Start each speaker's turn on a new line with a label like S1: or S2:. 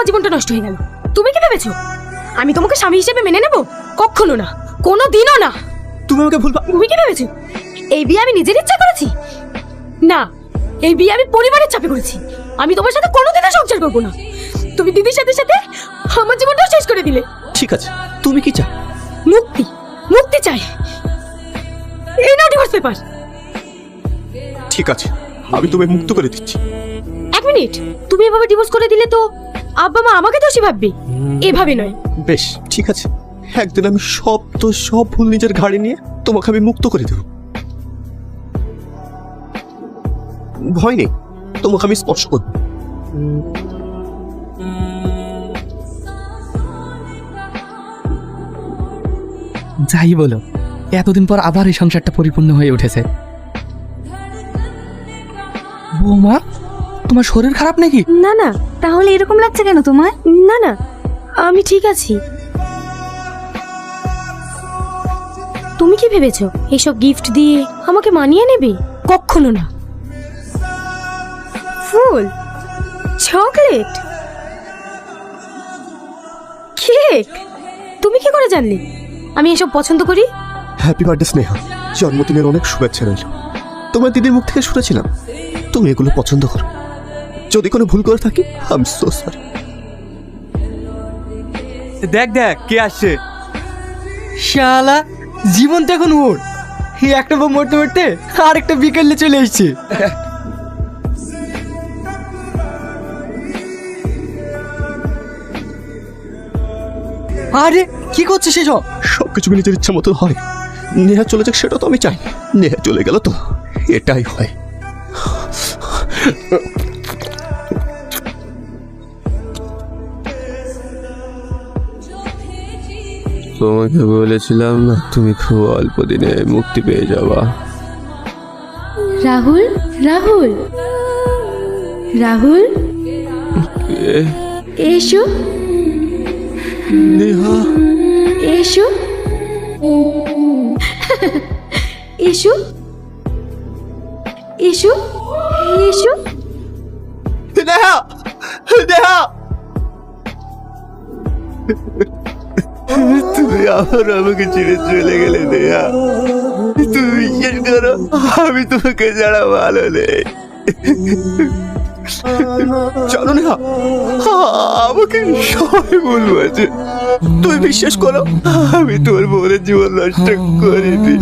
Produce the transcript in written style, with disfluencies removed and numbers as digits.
S1: আমার জীবনটা নষ্ট হয়ে গেল। তুমি কি ভেবেছো আমি তোমাকে স্বামী হিসেবে মেনে নেব? কখনো না, কোনো দিনও না।
S2: তুমি আমাকে ভুলবা।
S1: তুমি কি ভেবেছো এই বিয়ে আমি নিজের ইচ্ছা করেছি? না, এই বিয়ে আমি পরিবারের চাপে করেছি। আমি তোমার সাথে কোনোদিনও সংসার করবো না। তুমি দিদির সাথে সাথে আমার জীবনটাও শেষ করে দিলে।
S2: ঠিক আছে, তুমি কি চাও?
S1: মুক্তি, মুক্তি চাই। এই নাও ডিভোর্স পেপার।
S2: ঠিক আছে, আমি তোমায় মুক্ত করে দিচ্ছি।
S1: এক মিনিট, তুমি এভাবে ডিভোর্স করে দিলে তো আব্বা মা আমাকে দোষী ভাববে। এভাবে নয়।
S2: বেশ, ঠিক আছে, একদিন আমি সব ভুল নিজের ঘাড়ে নিয়ে তোমাকে আমি মুক্ত করে দেব। ভয় নেই, তোমাকে আমি স্পর্শ করব।
S3: যাই বলো, এতদিন পর আবার এই সংসারটা পরিপূর্ণ হয়ে উঠেছে। বৌমা, তোমার শরীর খারাপ নাকি?
S1: না না, তাহলে এরকম লাগছে কেন তোমার? না না, আমি ঠিক আছি। তুমি কি ভেবেছো এইসব গিফট দিয়ে আমাকে মানিয়ে নেবে? কখনো না। ফুল, চকলেট, কেক, তুমি কি করে জানলে আমি এসব পছন্দ করি?
S2: হ্যাপি বার্থডে স্নেহা, জন্মদিনের অনেক শুভেচ্ছা রইল। তোমার দিদির মুখ থেকে শুনেছিলাম তুমি এগুলো পছন্দ করো। যদি কোনো ভুল করে থাকি, আই এম সো সরি।
S4: দেখ দেখ কে আসছে।
S3: শালা, জীবন তো এখন ওর। এই একটা বউ মরতে মরতে আর একটা বিকেলে চলে এসছে। আরে কি করছিস এসব?
S2: সবকিছু নিজের ইচ্ছা মতো হয়। নেহা চলে যাক সেটা তো আমি চাই। নেহা চলে গেল তো এটাই হয়। তোমাকে বলেছিলাম না তুমি খুব অল্প দিনে মুক্তি পেয়ে যাবা।
S1: রাহুল, রাহুল, রাহুল, এসো
S2: নেহা,
S1: এসো, এসো, এসো, এসো।
S2: নেহা, নেহা, তুমি আবার আমাকে ছেড়ে চলে গেলে নেহা। তুমি বিশ্বাস করো, আমি তোমাকে ছাড়া ভালো নেই। জানো নেহা, আমাকে সবাই বলবো আছে, তুমি বিশ্বাস করো আমি তোমার বোনের জীবন নষ্ট করিনি।